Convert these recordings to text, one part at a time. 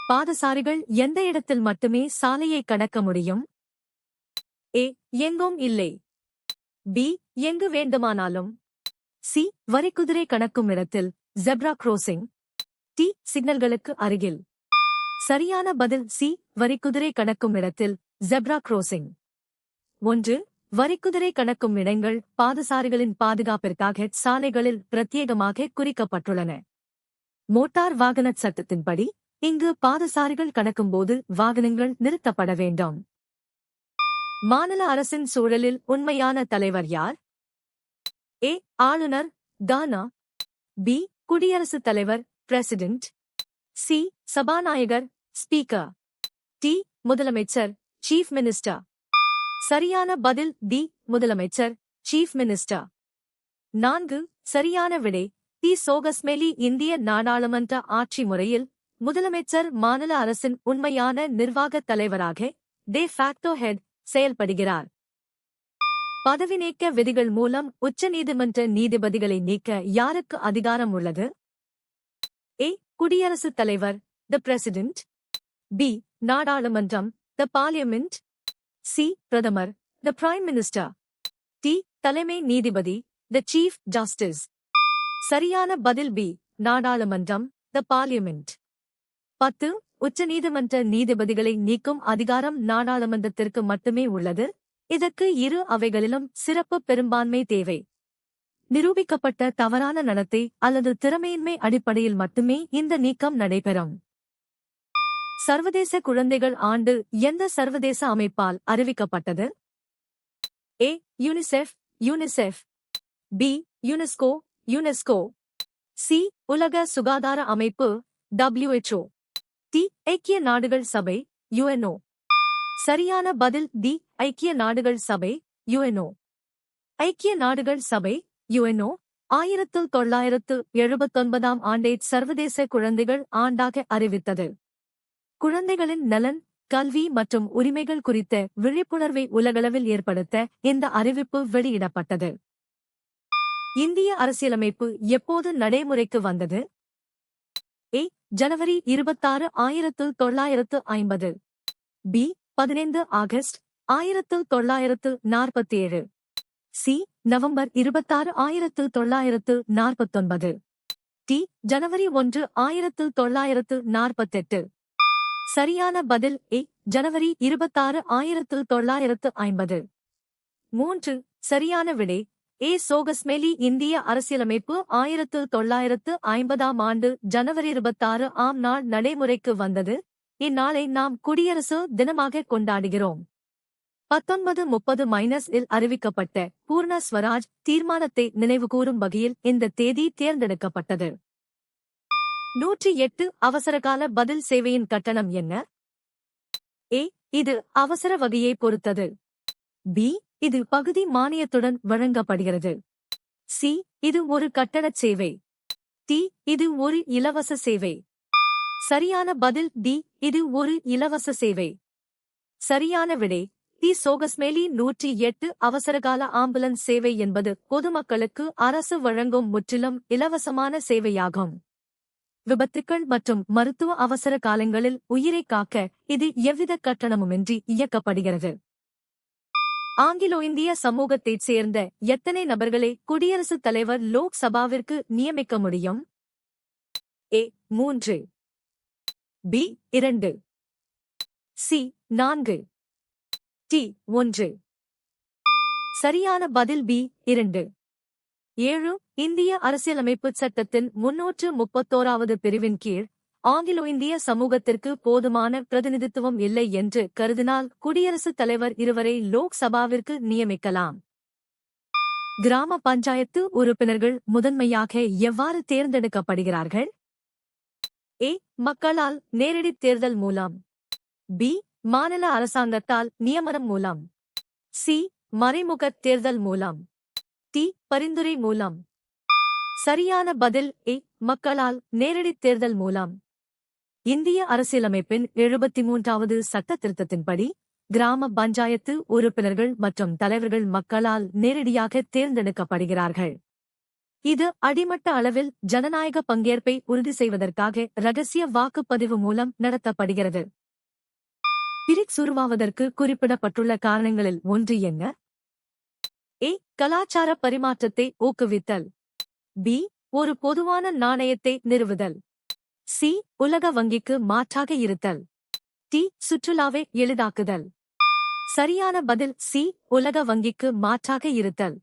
பாதசாரிகள் எந்த இடத்தில் மட்டுமே சாலையை கடக்க முடியும்? ஏ. எங்கும் இல்லை. பி. எங்கு வேண்டுமானாலும். சி. வரிக்குதிரை கடக்கும் இடத்தில் ஜெப்ரா கிராசிங். டி. சிக்னல்களுக்கு அருகில். சரியான பதில் சி. வரிக்குதிரை கடக்கும் இடத்தில் ஜெப்ரா கிராசிங். 1. வரிக்குதிரை கடக்கும் இடங்கள் பாதசாரிகளின் பாதுகாப்பிற்காக சாலைகளில் பிரத்யேகமாக குறிக்கப்பட்டுள்ளன. மோட்டார் வாகன சட்டத்தின்படி இங்கு பாதசாரிகள் கடக்கும்போது வாகனங்கள் நிறுத்தப்பட வேண்டும். மாநில அரசின் சூழலில் உண்மையான தலைவர் யார்? ஏ. ஆளுநர் கானா. பி. குடியரசுத் தலைவர் பிரசிடென்ட். சி. சபாநாயகர் ஸ்பீக்கர். டி. முதலமைச்சர் சீஃப் மினிஸ்டர். சரியான பதில் டி. முதலமைச்சர் சீஃப் மினிஸ்டர். 4. சரியான விடை டி. சோகஸ்மெலி. இந்திய நாடாளுமன்ற ஆட்சி முறையில் முதலமைச்சர் மாநில அரசின் உண்மையான நிர்வாகத் தலைவராக டே ஃபேக்டோ ஹெட் செயல்படுகிறார். பதவி நீக்க விதிகள் மூலம் உச்சநீதிமன்ற நீதிபதிகளை நீக்க யாருக்கு அதிகாரம் உள்ளது? ஏ. குடியரசுத் தலைவர் தி பிரசிடென்ட். பி. நாடாளுமன்றம் தி பார்லிமெண்ட். சி. பிரதமர் தி பிரைம் மினிஸ்டர். டி. தலைமை நீதிபதி தி சீஃப் ஜஸ்டிஸ். சரியான பதில் பி. நாடாளுமன்றம் தி பார்லிமெண்ட். 10. உச்சநீதிமன்ற நீதிபதிகளை நீக்கும் அதிகாரம் நாடாளுமன்றத்திற்கு மட்டுமே உள்ளது. இதற்கு இரு அவைகளிலும் சிறப்பு பெரும்பான்மை தேவை. நிரூபிக்கப்பட்ட தவறான நடத்தை அல்லது திறமையின்மை அடிப்படையில் மட்டுமே இந்த நீக்கம் நடைபெறும். சர்வதேச குழந்தைகள் ஆண்டு எந்த சர்வதேச அமைப்பால் அறிவிக்கப்பட்டது? A. UNICEF UNICEF. B. UNESCO UNESCO. C. உலக சுகாதார அமைப்பு WHO. டி. ஐக்கிய நாடுகள் சபை UNO. சரியான பதில் டி. ஐக்கிய நாடுகள் சபை UNO. ஐக்கிய நாடுகள் சபை UNO 1979 ஆண்டை சர்வதேச குழந்தைகள் ஆண்டாக அறிவித்தது. குழந்தைகளின் நலன், கல்வி மற்றும் உரிமைகள் குறித்த விழிப்புணர்வை உலகளவில் ஏற்படுத்த இந்த அறிவிப்பு வெளியிடப்பட்டது. இந்திய அரசியலமைப்பு எப்போது நடைமுறைக்கு வந்தது? ஏ. ஜனவரி 26, 1950. பி. 15 ஆகஸ்ட் 1947. சி. நவம்பர் 26, 1949. டி. ஜனவரி 1, 1948. சரியான பதில் ஏ. ஜனவரி 26, 1950. 3. சரியான விடை ஏ. சோகஸ்மெலி. இந்திய அரசியலமைப்பு 1950 ஆண்டு ஜனவரி 26 ஆம் நாள் நடைமுறைக்கு வந்தது. இந்நாளை நாம் குடியரசு தினமாக கொண்டாடுகிறோம். 1930 இல் அறிவிக்கப்பட்ட பூர்ண ஸ்வராஜ் தீர்மானத்தை நினைவுகூரும் வகையில் இந்த தேதி தேர்ந்தெடுக்கப்பட்டது. 108 அவசரகால பதில் சேவையின் கட்டணம் என்ன? ஏ. இது அவசர வகையை பொறுத்தது. பி. இது பகுதி மானியத்துடன் வழங்கப்படுகிறது. சி. இது ஒரு கட்டணச் சேவை. டி. இது ஒரு இலவச சேவை. சரியான பதில் டி. இது ஒரு இலவச சேவை. சரியான விடை டி. சோகஸ்மெலி. 108 அவசரகால ஆம்புலன்ஸ் சேவை என்பது பொதுமக்களுக்கு அரசு வழங்கும் முற்றிலும் இலவசமான சேவையாகும். விபத்துக்கள் மற்றும் மருத்துவ அவசர காலங்களில் உயிரை காக்க இது எவ்வித கட்டணமுமின்றி இயக்கப்படுகிறது. ஆங்கிலோ இந்திய சமூகத்தைச் சேர்ந்த எத்தனை நபர்களை குடியரசுத் தலைவர் லோக் சபாவிற்கு நியமிக்க முடியும்? ஏ. 3. பி. 2. சி. 4. டி. 1. சரியான பதில் பி. 2. 7. இந்திய அரசியலமைப்பு சட்டத்தின் 331வது பிரிவின் கீழ் ஆங்கிலோ இந்திய சமூகத்திற்கு போதுமான பிரதிநிதித்துவம் இல்லை என்று கருதினால் குடியரசுத் தலைவர் இருவரை லோக் சபாவிற்கு நியமிக்கலாம். கிராம பஞ்சாயத்து உறுப்பினர்கள் முதன்மையாக எவ்வாறு தேர்ந்தெடுக்கப்படுகிறார்கள்? ஏ. மக்களால் நேரடி தேர்தல் மூலம். பி. மாநில அரசாங்கத்தால் நியமனம் மூலம். சி. மறைமுக தேர்தல் மூலம். டி. பரிந்துரை மூலம். சரியான பதில் ஏ. மக்களால் நேரடி தேர்தல் மூலம். இந்திய அரசியலமைப்பின் 73வது சட்ட திருத்தத்தின்படி கிராம பஞ்சாயத்து உறுப்பினர்கள் மற்றும் தலைவர்கள் மக்களால் நேரடியாக தேர்ந்தெடுக்கப்படுகிறார்கள். இது அடிமட்ட அளவில் ஜனநாயக பங்கேற்பை உறுதி செய்வதற்காக இரகசிய வாக்குப்பதிவு மூலம் நடத்தப்படுகிறது. பிரிக்ஸ் உருவாவதற்கு குறிப்பிடப்பட்டுள்ள காரணங்களில் ஒன்று என்ன? ஏ. கலாச்சார பரிமாற்றத்தை ஊக்குவித்தல். பி. ஒரு பொதுவான நாணயத்தை நிறுவுதல். சி. உலக வங்கிக்கு மாற்றாக இருத்தல். டி. சுற்றுலாவை எளிதாக்குதல். சரியான பதில் சி. உலக வங்கிக்கு மாற்றாக இருத்தல்.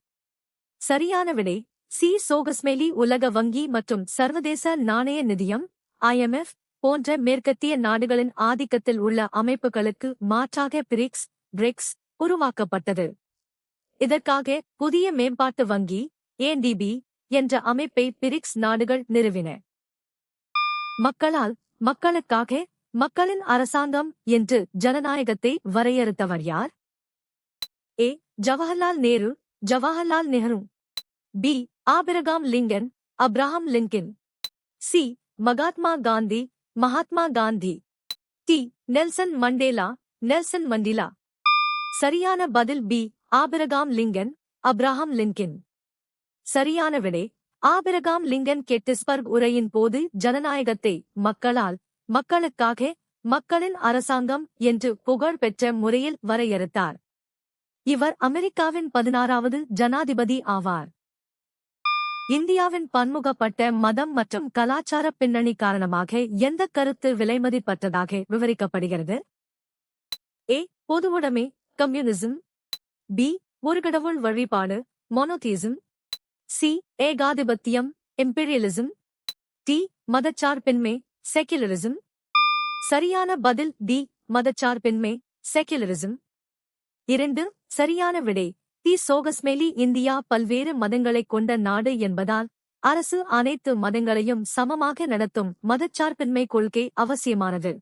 சரியான விடை சி. சோகஸ்மேலி உலக வங்கி மற்றும் சர்வதேச நாணய நிதியம் IMF போன்ற மேற்கத்திய நாடுகளின் ஆதிக்கத்தில் உள்ள அமைப்புகளுக்கு மாற்றாக பிரிக்ஸ் உருவாக்கப்பட்டது. இதற்காக புதிய மேம்பாட்டு வங்கி ADB என்ற அமைப்பை பிரிக்ஸ் நாடுகள் நிறுவின. மக்களால் மக்களுக்காக மக்களின் அரசாங்கம் என்று ஜனநாயகத்தை வரையறுத்தவர் யார்? A. Jawaharlal Nehru. B. Abraham Lincoln. C. Mahatma Gandhi. D. Nelson Mandela. சரியான பதில் பி. Abraham Lincoln. சரியான விடை ஆபிரகாம் லிங்கன் கெட்டிஸ்பர்க் உரையின் போது ஜனநாயகத்தை மக்களால் மக்களுக்காக மக்களின் அரசாங்கம் என்று புகழ் பெற்ற முறையில் வரையறுத்தார். இவர் அமெரிக்காவின் 16வது ஜனாதிபதி ஆவார். இந்தியாவின் பன்முகப்பட்ட மதம் மற்றும் கலாச்சார பின்னணி காரணமாக எந்த கருத்து விலைமதிப்பற்றதாக விவரிக்கப்படுகிறது? ஏ. பொதுவுடைமை கம்யூனிசம். பி. ஒரு கடவுள் வழிபாடு மோனோதீசம். சி. ஏகாதிபத்தியம் இம்பீரியலிசம். டி. மதச்சார்பின்மை செக்யுலரிசம். சரியான பதில் டி. மதச்சார்பின்மை செக்யுலரிசம். 2. சரியான விடை டி. சோகஸ்மேலி இந்தியா பல்வேறு மதங்களைக் கொண்ட நாடு என்பதால் அரசு அனைத்து மதங்களையும் சமமாக நடத்தும் மதச்சார்பின்மை கொள்கை அவசியமானது.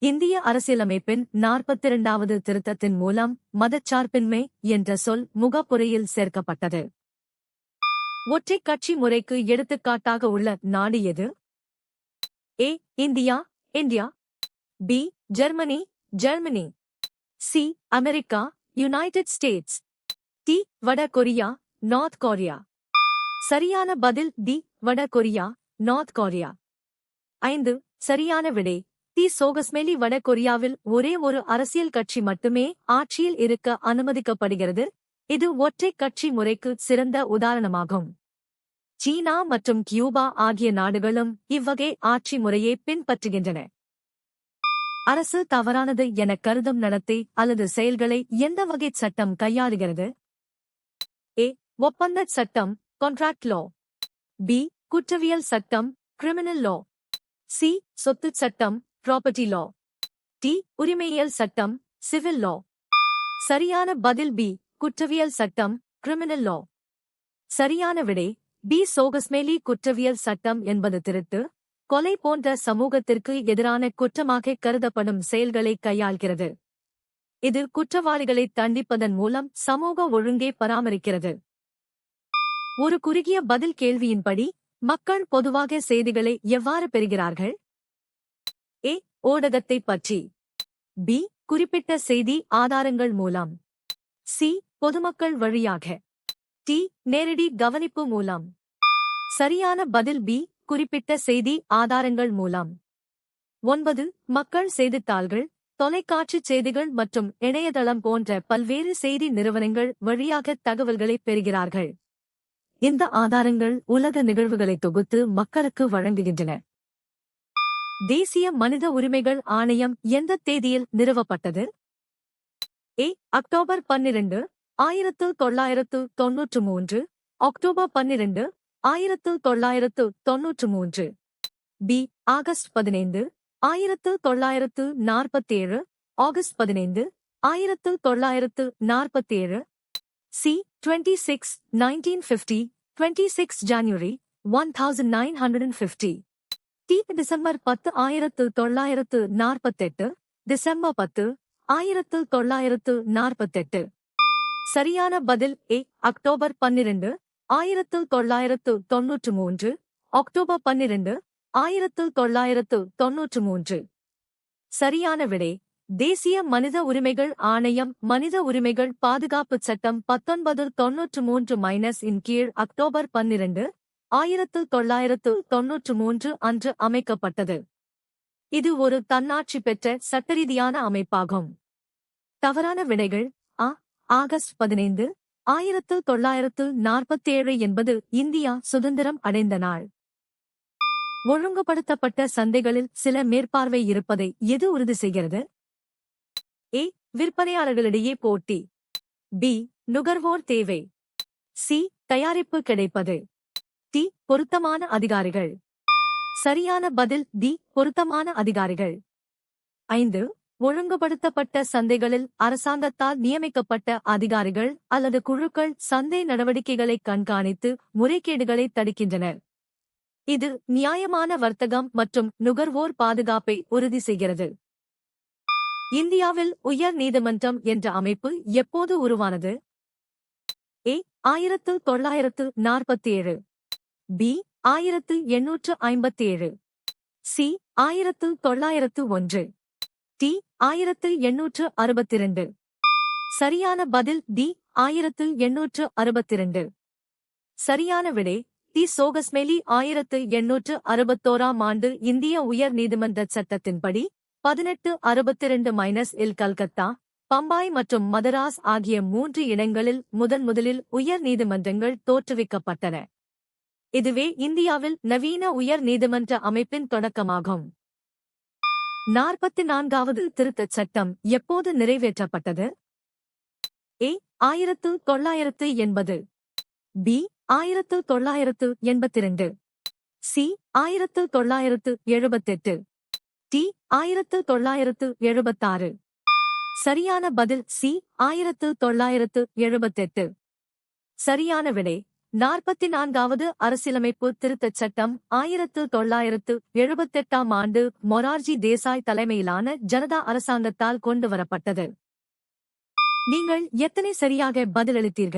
இந்திய அரசியலமைப்பின் 42வது திருத்தத்தின் மூலம் மதச்சார்பின்மை என்ற சொல் முகப்புரையில் சேர்க்கப்பட்டது. ஒற்றைக் கட்சி முறைக்கு எடுத்துக்காட்டாக உள்ள நாடு எது? A. India. B. Germany. C. America United States. D. வட கொரியா நார்த் கொரியா. சரியான பதில் டி. வட கொரியா நார்த் கொரியா. 5. சரியான விடை டி. சோகஸ்மேலி வட கொரியாவில் ஒரே ஒரு அரசியல் கட்சி மட்டுமே ஆட்சியில் இருக்க அனுமதிக்கப்படுகிறது. இது ஒற்றைக் கட்சி முறைக்கு சிறந்த உதாரணமாகும். சீனா மற்றும் கியூபா ஆகிய நாடுகளும் இவ்வகை ஆட்சி முறையை பின்பற்றுகின்றன. அரசு தவறானது என கருதும் நடத்தை அல்லது செயல்களை எந்த வகை சட்டம் கையாளுகிறது? ஏ. ஒப்பந்தச் சட்டம் கான்ட்ராக்ட் லா. பி. குற்றவியல் சட்டம் கிரிமினல் லா. சி. சொத்துச் சட்டம் ப்ராப்பர்ட்டி லா. டி. உரிமையியல் சட்டம் சிவில் லா. சரியான பதில் பி. குற்றவியல் சட்டம் கிரிமினல் லா. சரியான விடை பி. சோகஸ்மேலி குற்றவியல் சட்டம் என்பது திருட்டு, கொலை போன்ற சமூகத்திற்கு எதிரான குற்றமாக கருதப்படும் செயல்களை கையாள்கிறது. இது குற்றவாளிகளை தண்டிப்பதன் மூலம் சமூக ஒழுங்கை பராமரிக்கிறது. ஒரு குறுகிய பதில் கேள்வியின்படி மக்கள் பொதுவாக செய்திகளை எவ்வாறு பெறுகிறார்கள்? ஏ. ஊடகத்தைப் பற்றி. பி. குறிப்பிட்ட செய்தி ஆதாரங்கள் மூலம். சி. பொதுமக்கள் வழியாக. டி. நேரடி கவனிப்பு மூலம். சரியான பதில் பி. குறிப்பிட்ட செய்தி ஆதாரங்கள் மூலம். 9. மக்கள் செய்தித்தாள்கள், தொலைக்காட்சி செய்திகள் மற்றும் இணையதளம் போன்ற பல்வேறு செய்தி நிறுவனங்கள் வழியாக தகவல்களை பெறுகிறார்கள். இந்த ஆதாரங்கள் உலக நிகழ்வுகளை தொகுத்து மக்களுக்கு வழங்குகின்றன. தேசிய மனித உரிமைகள் ஆணையம் எந்த தேதியில் நிறுவப்பட்டது? A. October 12, 1993. October 12, 1993. B. August 15, 1947. August 15, 1947. C. 26, 1950. 26 January 1950. D. December 10, 1948. December 10, 1948. சரியான பதில் ஏ. அக்டோபர் 12, 1993. அக்டோபர் 12, 1993. சரியான விடை தேசிய மனித உரிமைகள் ஆணையம் மனித உரிமைகள் பாதுகாப்புச் சட்டம் 1993 இன் கீழ் அக்டோபர் 12, 1993 அன்று அமைக்கப்பட்டது. இது ஒரு தன்னாட்சி பெற்ற சட்டரீதியான அமைப்பாகும். தவறான விடைகள் ஆகஸ்ட் 15, 1947 என்பது இந்தியா சுதந்திரம் அடைந்த நாள். ஒழுங்குபடுத்தப்பட்ட சந்தைகளில் சில மேற்பார்வை இருப்பதை எது உறுதி செய்கிறது? ஏ. விற்பனையாளர்களிடையே போட்டி. பி. நுகர்வோர் தேவை. சி. தயாரிப்பு கிடைப்பது. டி. பொருத்தமான அதிகாரிகள். சரியான பதில் டி. பொருத்தமான அதிகாரிகள். 5. ஒழுங்குபடுத்தப்பட்ட சந்தைகளில் அரசாங்கத்தால் நியமிக்கப்பட்ட அதிகாரிகள் அல்லது குழுக்கள் சந்தை நடவடிக்கைகளை கண்காணித்து முறைகேடுகளை தடுக்கின்றனர். இது நியாயமான வர்த்தகம் மற்றும் நுகர்வோர் பாதுகாப்பை உறுதி செய்கிறது. இந்தியாவில் உயர் நீதிமன்றம் என்ற அமைப்பு எப்போது உருவானது? ஏ. 1947. பி. 1857. சி. 1901. டி. 1862. சரியான பதில் டி. 1862. சரியான விடை டி. சோகஸ்மெலி. 1861 ஆண்டு இந்திய உயர் நீதிமன்ற சட்டத்தின்படி 1862 கல்கத்தா, பம்பாய் மற்றும் மதராஸ் ஆகிய 3 இடங்களில் முதலில் உயர் நீதிமன்றங்கள் தோற்றுவிக்கப்பட்டன. இதுவே இந்தியாவில் நவீன உயர் நீதிமன்ற அமைப்பின் தொடக்கமாகும். 44வது திருத்தச் சட்டம் எப்போது நிறைவேற்றப்பட்டது? ஏ. 1980. பி. 1982. சி. 1978. டி. 1976. சரியான பதில் சி. 1978. சரியான விடை 44வது அரசியலமைப்பு திருத்தச் சட்டம் 1978 ஆண்டு மொரார்ஜி தேசாய் தலைமையிலான ஜனதா அரசாங்கத்தால் கொண்டுவரப்பட்டது. நீங்கள் எத்தனை சரியாக பதிலளித்தீர்கள்?